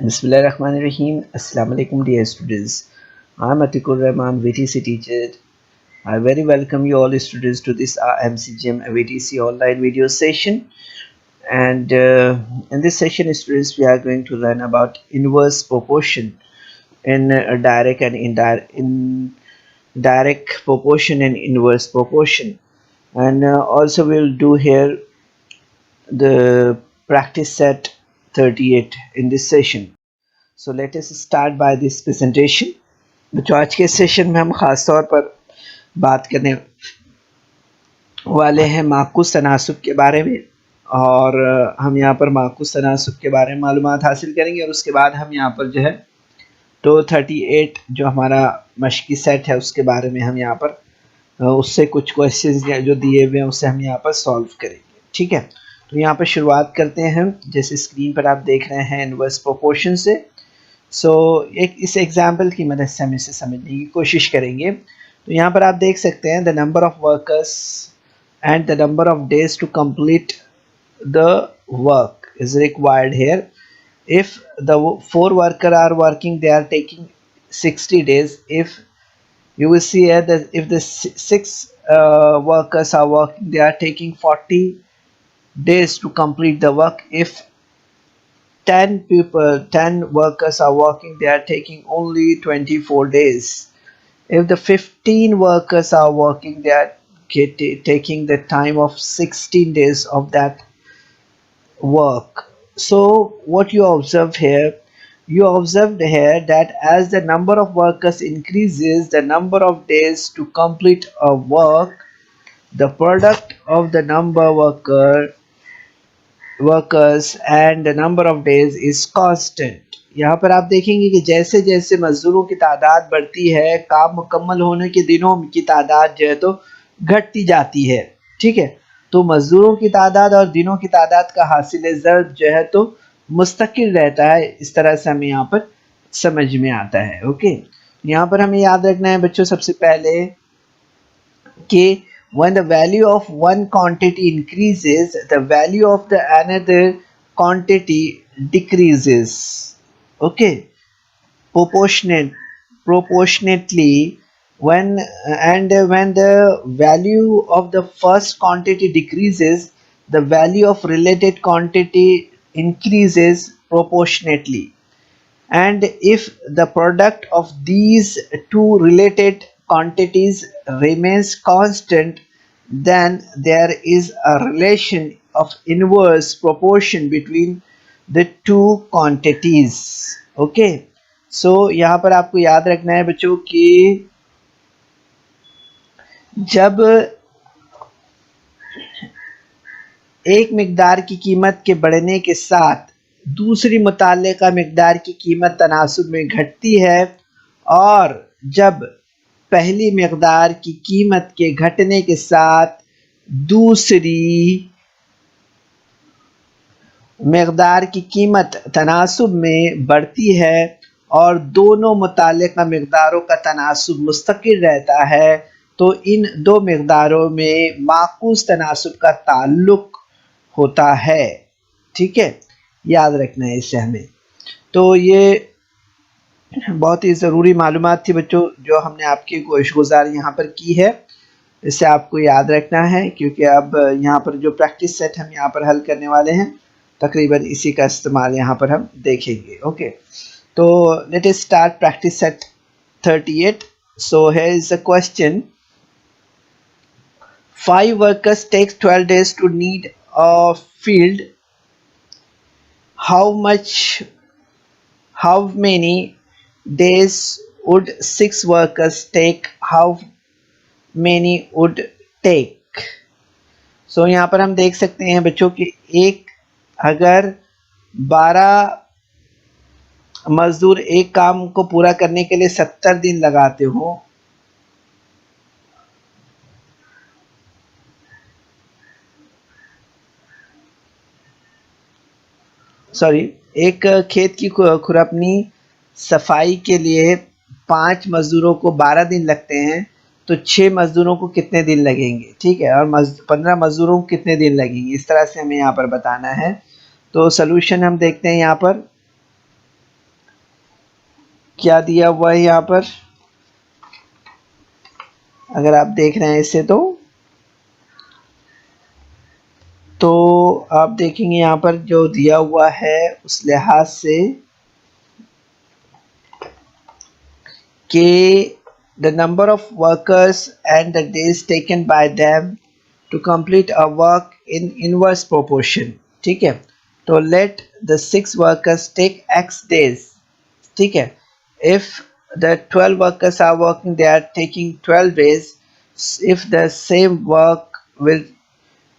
Bismillahirrahmanirrahim. Assalamu alaikum dear students. I am Atikur Rahman, VTC teacher. I very welcome you all students to this MCGM VTC online video session. And in this session, students, we are going to learn about inverse proportion in direct and indirect proportion and inverse proportion. And also we'll do here the practice set 38 in this session. So let us start by this presentation. बच्चों आज के session में हम ख़ास तौर पर बात करने वाले हैं माकूस तनासुब के बारे में, और हम यहाँ पर माकूस तनासुब के बारे में मालूमात हासिल करेंगे। और उसके बाद हम यहाँ पर जो है तो 38 जो हमारा मश्की सेट है उसके बारे में हम यहाँ पर उससे कुछ क्वेश्चंस जो दिए हुए हैं उससे हम यहाँ पर सॉल्व करेंगे। ठीक है, तो यहाँ पर शुरुआत करते हैं। जैसे स्क्रीन पर आप देख रहे हैं इनवर्स प्रोपोर्शन से। एक इस एग्जाम्पल की मदद से हम इसे समझने की कोशिश करेंगे। तो यहाँ पर आप देख सकते हैं the number of workers and the number of days to complete the work is required here. If the 4 worker are working they are taking 60 days. If you will see here that if the 6 workers are working, they are taking 40 days to complete the work. If 10 workers are working, they are taking only 24 days. If the 15 workers are working, they are taking the time of 16 days of that work. So what you observe here, you observed here that as the number of workers increases, the number of days to complete a work, the product of the number of workers and the number of days is constant. यहाँ पर आप देखेंगे कि जैसे जैसे मजदूरों की तादाद बढ़ती है, काम मुकम्मल होने के दिनों की तादाद जो है तो घटती जाती है। ठीक है, तो मजदूरों की तादाद और दिनों की तादाद का हासिल ज़र्ब जो है तो मुस्तकिल रहता है। इस तरह से हमें यहाँ पर समझ में आता है। ओके, यहाँ पर हमें याद रखना है बच्चों सबसे पहले कि when the value of one quantity increases, the value of the another quantity decreases. Okay, proportionately when the value of the first quantity decreases, the value of related quantity increases proportionately. And if the product of these two related quantities remains constant, then there is a relation of inverse proportion between the two quantities. Okay, so यहाँ पर आपको याद रखना है बच्चों कि जब एक मिकदार की कीमत के बढ़ने के साथ दूसरी मुताल्लिका मिकदार की कीमत तनासुब में घटती है, और जब पहली मिकदार की कीमत के घटने के साथ दूसरी मिकदार की कीमत तनासुब में बढ़ती है और दोनों मुताल्लिका मिकदारों का तनासुब मुस्तकिल रहता है, तो इन दो मिकदारों में माकूस तनासुब का ताल्लुक होता है। ठीक है, याद रखना है इससे हमें। तो ये बहुत ही ज़रूरी मालूमात थी बच्चों जो हमने आपकी गोशगुजार यहाँ पर की है। इससे आपको याद रखना है क्योंकि अब यहाँ पर जो प्रैक्टिस सेट हम यहाँ पर हल करने वाले हैं तकरीबन इसी का इस्तेमाल यहाँ पर हम देखेंगे। ओके, तो let us start practice set 38. So here is the question. 5 workers takes 12 days to knead a field. How many days would 6 workers take? How many would take? So यहाँ पर हम देख सकते हैं बच्चों कि अगर 12 मजदूर एक काम को पूरा करने के लिए 70 दिन लगाते हो, एक खेत की खुरपनी सफाई के लिए 5 मजदूरों को 12 दिन लगते हैं, तो 6 मजदूरों को कितने दिन लगेंगे? ठीक है, और 15 मजदूरों को कितने दिन लगेंगे? इस तरह से हमें यहाँ पर बताना है। तो सलूशन हम देखते हैं यहाँ पर। क्या दिया हुआ है यहाँ पर, अगर आप देख रहे हैं इसे तो आप देखेंगे यहाँ पर जो दिया हुआ है उस लिहाज से कि the number of workers and the days taken by them to complete a work in inverse proportion. ठीक है, तो let the 6 workers take x days. ठीक है, if the 12 workers are working, they are taking 12 days. If the same work will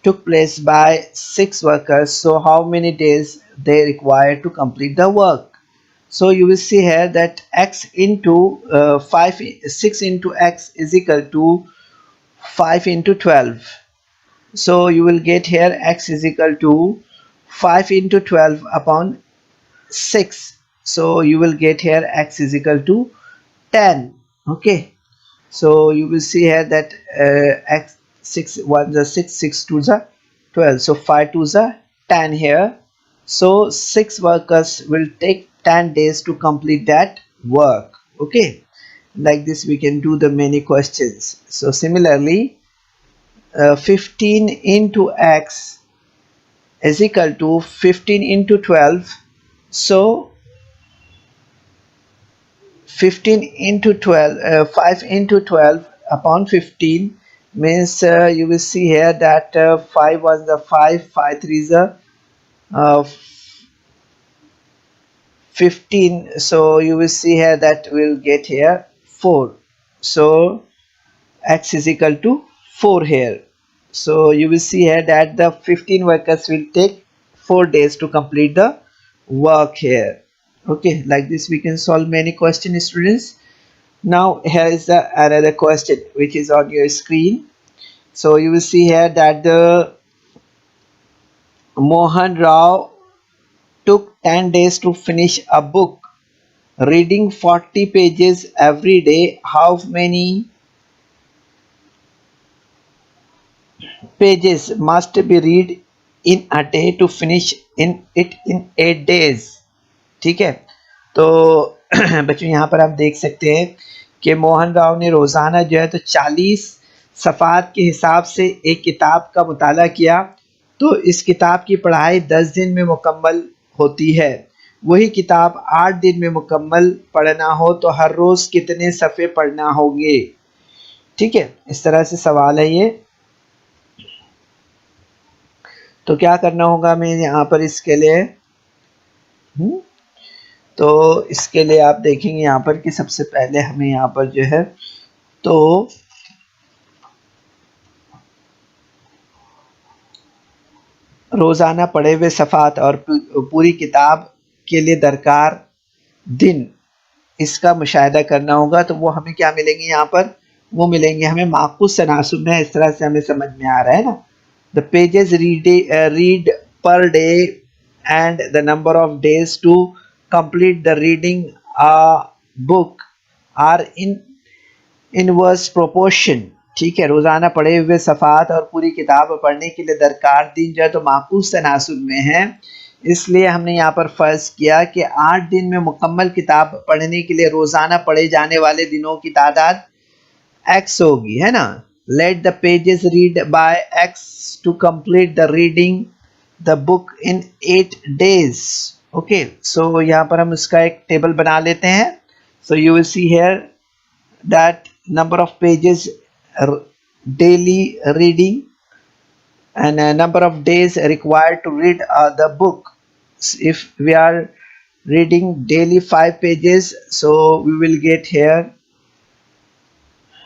took place by 6 workers, so how many days they require to complete the work? So you will see here that x into 6 into x is equal to 5 into 12. So you will get here x is equal to 5 into 12 upon 6. So you will get here x is equal to 10. Okay, so you will see here that x 6 1 the 6 6 2 the 12, so 5 2 the 10 here. So 6 workers will take 10 days to complete that work. Okay, like this we can do the many questions. So similarly 15 into x is equal to 15 into 12. So 15 into 12 5 into 12 upon 15 means you will see here that 5 was the 5 5 3 is the 15. So you will see here that we'll get here 4. So x is equal to 4 here. So you will see here that the 15 workers will take 4 days to complete the work here. Okay, like this we can solve many questions, students. Now here is the another question which is on your screen. So you will see here that the Mohan Rao took 10 days to finish a book. Reading 40 pages every day, how many pages must be read in a day to finish it in 8 days? ठीक है, तो बच्चों यहाँ पर आप देख सकते हैं कि मोहन राव ने रोज़ाना जो है तो 40 सफ़ात के हिसाब से एक किताब का मुताला किया। तो इस किताब की पढ़ाई 10 दिन में मुकम्मल होती है। वही किताब 8 दिन में मुकम्मल पढ़ना हो तो हर रोज़ कितने सफ़े पढ़ना होंगे? ठीक है, इस तरह से सवाल है ये। तो क्या करना होगा हमें यहाँ पर इसके लिए? तो इसके लिए आप देखेंगे यहाँ पर कि सबसे पहले हमें यहाँ पर जो है तो रोज़ाना पढ़े हुए सफ़ात और पूरी किताब के लिए दरकार दिन, इसका मुशाहिदा करना होगा। तो वो हमें क्या मिलेंगे यहाँ पर? वो मिलेंगे हमें माकूस तनासुब में। इस तरह से हमें समझ में आ रहा है ना। The pages read per day and the number of days to complete the reading a book are in inverse proportion. ठीक है, रोज़ाना पढ़े हुए सफ़ात और पूरी किताब पढ़ने के लिए दरकार दिन जो है तो माकूस तनासुब में है। इसलिए हमने यहाँ पर फ़र्ज़ किया कि 8 दिन में मुकम्मल किताब पढ़ने के लिए रोज़ाना पढ़े जाने वाले दिनों की तादाद x होगी, है ना। Let the pages read by x to complete the reading the book in 8 days। Okay, so यहाँ पर हम इसका एक टेबल बना लेते हैं। So you will see here that number of pages daily reading and number of days required to read the book. If we are reading daily 5 pages, so we will get here,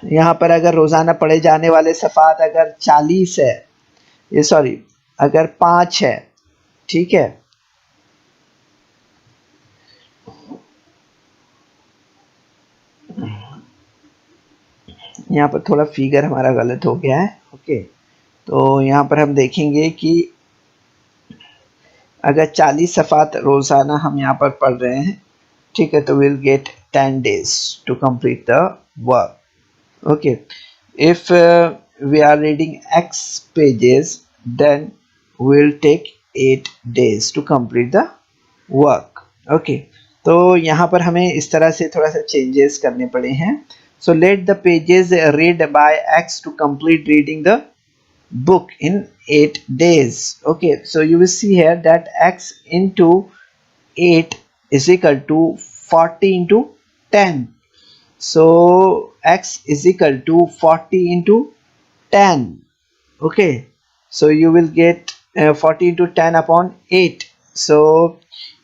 यहाँ पर अगर रोज़ाना पढ़े जाने वाले सफ़ात अगर 40 है, ये सॉरी अगर 5 है, ठीक है, यहाँ पर थोड़ा फिगर हमारा गलत हो गया है। ओके, तो यहाँ पर हम देखेंगे कि अगर 40 सफ़ात रोज़ाना हम यहाँ पर पढ़ रहे हैं, ठीक है, तो will get 10 days to complete the work. Okay, if we are reading x pages then will take 8 days to complete the work. Okay, तो यहाँ पर हमें इस तरह से थोड़ा सा चेंजेस करने पड़े हैं. So let the pages read by x to complete reading the book in 8 days. Okay, so you will see here that x into 8 is equal to 40 into 10. So x is equal to 40 into 10. Okay, so you will get 40 into 10 upon 8. So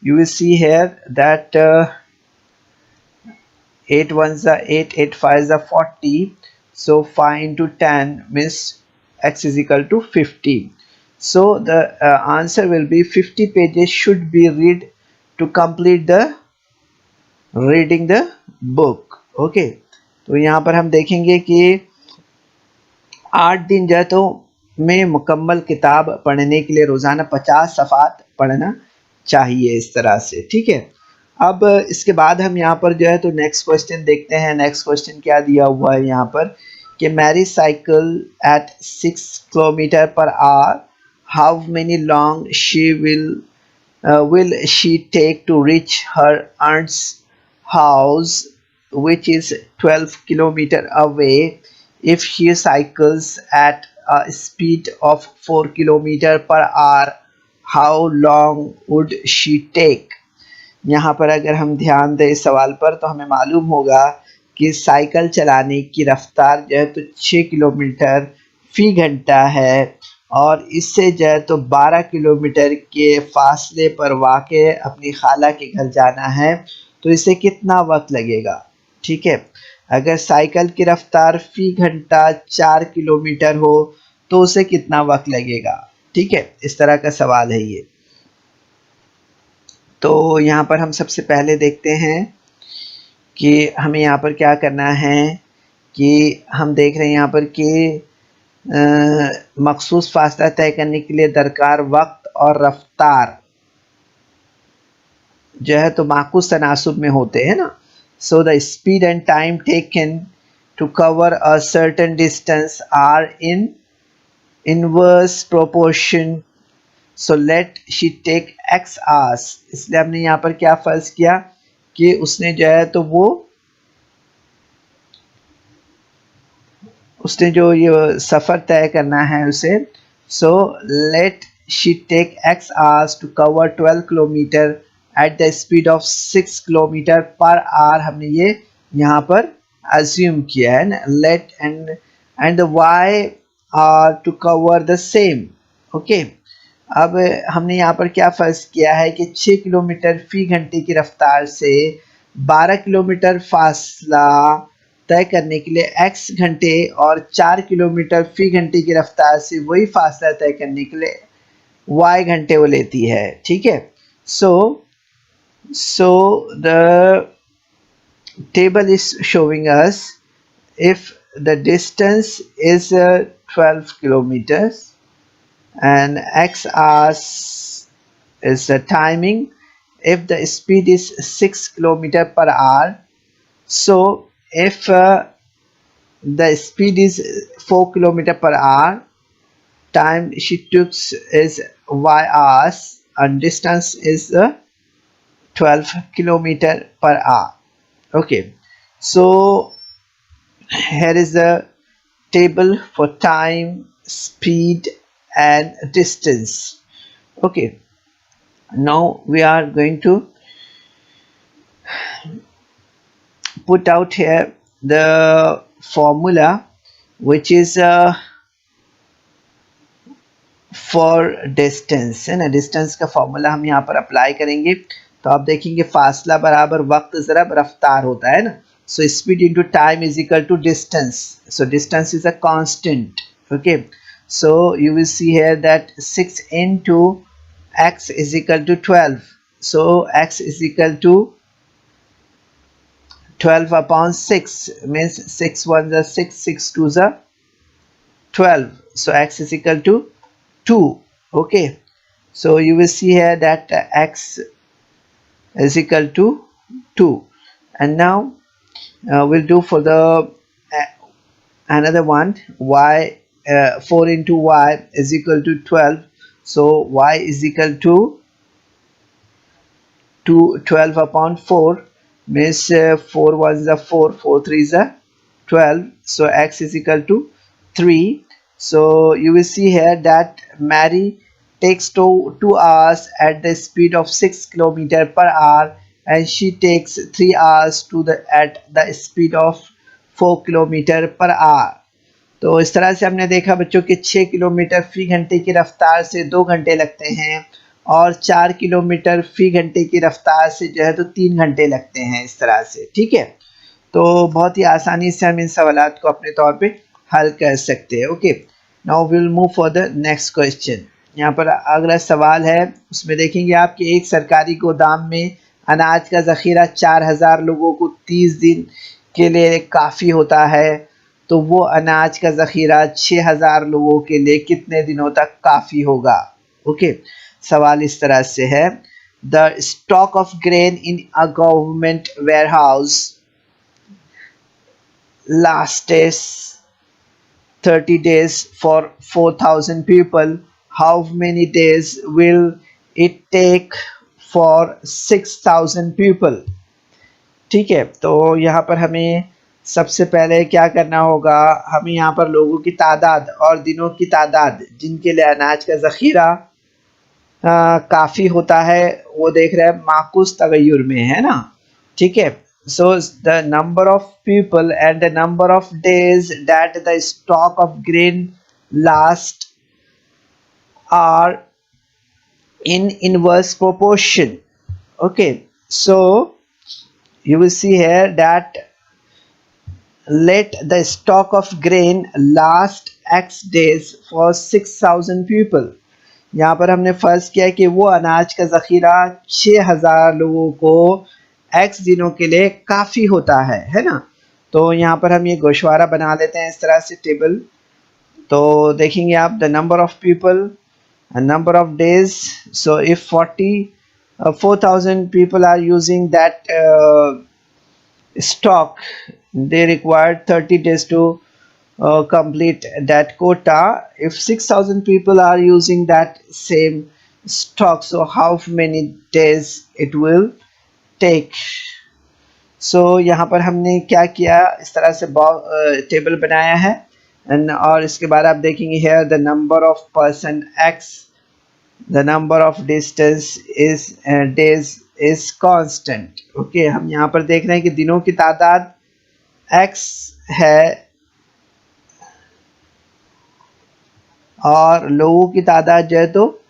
you will see here that 8 ones are 8, 8 fives are 40. So 5 into 10 means x is equal to 50. So the answer will be 50 pages should be read to complete the reading the book. Okay, तो यहाँ पर हम देखेंगे कि 8 दिन जो है तो में मुकम्मल किताब पढ़ने के लिए रोज़ाना 50 सफ़ात पढ़ना चाहिए, इस तरह से. ठीक है, अब इसके बाद हम यहाँ पर जो है तो नेक्स्ट क्वेश्चन देखते हैं. नेक्स्ट क्वेश्चन क्या दिया हुआ है यहाँ पर कि Mary cycle at 6 kilometre per hour, how many long she will she take to reach her aunt's house which is 12 kilometer away if she cycles at a speed of 4 kilometer per hour, how long would she take. यहाँ पर अगर हम ध्यान दें इस सवाल पर तो हमें मालूम होगा कि साइकिल चलाने की रफ्तार जो है तो 6 किलोमीटर फी घंटा है और इससे जो है तो 12 किलोमीटर के फासले पर वाक़ अपनी खाला के घर जाना है, तो इसे कितना वक्त लगेगा. ठीक है, अगर साइकिल की रफ्तार फी घंटा 4 किलोमीटर हो तो उसे कितना वक्त लगेगा. ठीक है, इस तरह का सवाल है ये. तो यहाँ पर हम सबसे पहले देखते हैं कि हमें यहाँ पर क्या करना है कि हम देख रहे हैं यहाँ पर कि मखसूस फासला तय करने के लिए दरकार वक्त और रफ्तार जो है तो माकूस तनासुब में होते हैं ना. So the speed and time taken to cover a certain distance are in inverse proportion. So let she take x hours. इसलिए हमने यहाँ पर क्या फर्ज किया कि उसने जो है तो उसने जो ये सफ़र तय करना है उसे. So let she take x hours to cover 12 kilometre at the speed of 6 kilometre per hour. हमने ये यहाँ पर अज्यूम किया है ना. Let and y are to cover the same. Okay, अब हमने यहाँ पर क्या फर्ज किया है कि 6 किलोमीटर फी घंटे की रफ्तार से 12 किलोमीटर फासला तय करने के लिए x घंटे और 4 किलोमीटर फी घंटे की रफ्तार से वही फासला तय करने के लिए y घंटे वो लेती है. ठीक है, so the table is showing us if the distance is 12 kilometres and x hours is the timing if the speed is 6 kilometer per hour. So if the speed is 4 kilometer per hour, time she took is y hours and distance is 12 kilometer per hour. Okay, so here is the table for time, speed and distance. Okay, now we are going to put out here the formula which is for distance है ना. Distance का formula हम यहाँ पर apply करेंगे तो आप देखेंगे फासला बराबर वक्त ज़रब रफ्तार होता है ना. So speed into time is equal to distance. So distance is a constant. Okay, so you will see here that 6 into x is equal to 12. So x is equal to 12 upon 6 means 6 1s are 6, 6 2s are 12. So x is equal to 2. Okay, so you will see here that x is equal to 2. And now we'll do for the another one. Y 4 into y is equal to 12. So y is equal to 12 upon 4 means 4 ones are 4, 4 threes are 12, so x is equal to 3. So you will see here that Mary takes 2 hours at the speed of 6 kilometer per hour, and she takes 3 hours at the speed of 4 kilometer per hour. तो इस तरह से हमने देखा बच्चों कि 6 kilometre फी घंटे की रफ्तार से 2 घंटे लगते हैं, और 4 किलोमीटर फी घंटे की रफ्तार से जो है तो 3 घंटे लगते हैं, इस तरह से। ठीक है, तो बहुत ही आसानी से हम इन सवालात को अपने तौर पे हल कर सकते हैं। Okay, now we will move for the next question. यहाँ पर अगला सवाल है, उसमें देखेंगे आप कि एक सरकारी गोदाम में अनाज का ज़ख़ीरा 4000 लोगों को 30 दिन के लिए काफ़ी होता है, तो वो अनाज का ज़ख़ीरा 6000 लोगों के लिए कितने दिनों तक काफ़ी होगा। ओके, सवाल इस तरह से है, the stock of grain in a government warehouse lasts 30 days for 4000 people. How many days will it take for 6000 people? ठीक है, तो यहाँ पर हमें सबसे पहले क्या करना होगा, हमें यहाँ पर लोगों की तादाद और दिनों की तादाद जिनके लिए अनाज का ज़ख़ीरा काफ़ी होता है वो देख रहे हैं माकूस तगय्युर में, है ना। ठीक है, so the number of people and the number of days that the stock of grain last are in inverse proportion. Okay, so you will see here that let the stock of grain last x days for 6000 people. यहाँ पर हमने फ़र्ज़ किया कि वो अनाज का ज़ख़ीरा 6000 लोगों को x दिनों के लिए काफ़ी होता है ना। तो यहाँ पर हम ये गोशवारा बना लेते हैं इस तरह से टेबल। तो देखेंगे आप, the number of people, number of days, so if 4000 people are using that stock, they require 30 days to complete that quota. If 6000 people are using that same stock, so how many days it will take? So यहाँ पर हमने क्या किया, इस तरह से table बनाया है, और इसके बाद आप देखेंगे here the number of person x, the number of distance is days is constant. Okay, हम यहाँ पर देख रहे हैं कि दिनों की तादाद x है और लोगों की तादाद जो है तो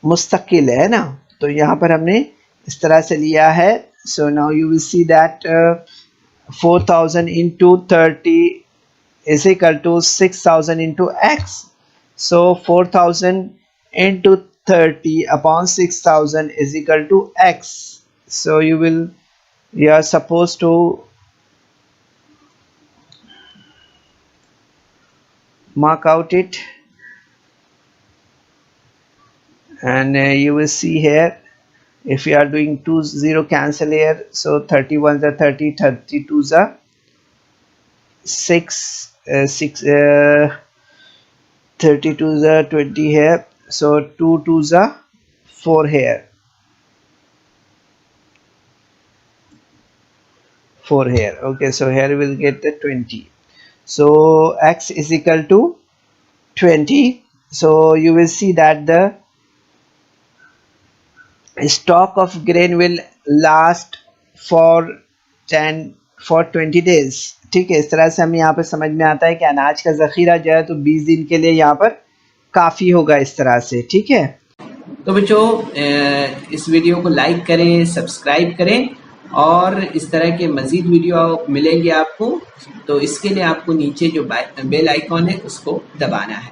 मुस्तकिल है ना। तो यहाँ पर हमने इस तरह से लिया है। So now you will see that 4000 into 30 is equal to 6000 into x. So 4000 into 30 upon 6000 is equal to x. So you are supposed to mark out it, and you will see here, if you are doing 2 0 cancel here, so 31s are 30, 32s are 6, 32s are 20 here, so 2 2s are 4 here, 4 here. Okay, so here we will get the 20. So x is equal to 20. So you will see that the stock of grain will last for 20 days. ठीक है, इस तरह से हमें यहाँ पर समझ में आता है कि अनाज का ज़ख़ीरा जो है तो 20 दिन के लिए यहाँ पर काफ़ी होगा, इस तरह से। ठीक है, तो बच्चों इस वीडियो को लाइक करें, सब्सक्राइब करें, और इस तरह के मज़ीद वीडियो मिलेंगे आपको। तो इसके लिए आपको नीचे जो बेल आइकॉन है उसको दबाना है।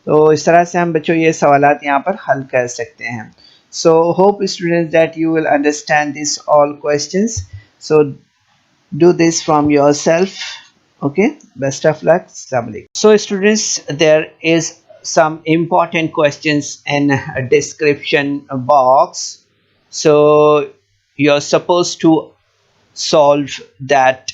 तो इस तरह से हम बच्चों ये सवालात यहाँ पर हल कर सकते हैं। So hope students that you will understand this all questions. So do this from yourself. Okay, best of luck. Assalamu alaikum. So students, there is some important questions in a description box. So you're supposed to solve that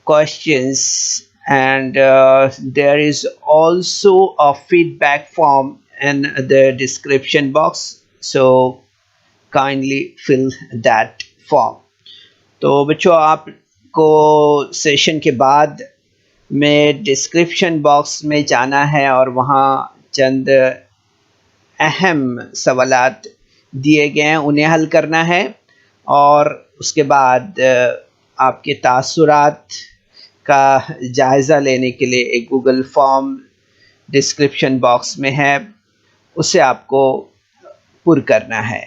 questions, and there is also a feedback form in the description box. So kindly fill that form. तो बच्चों, आपको session के बाद में description box में जाना है और वहाँ चंद अहम सवालात दिए गए हैं, उन्हें हल करना है। और उसके बाद आपके तासुरात का जायज़ा लेने के लिए एक गूगल फॉर्म डिस्क्रिप्शन बॉक्स में है, उसे आपको पुर करना है।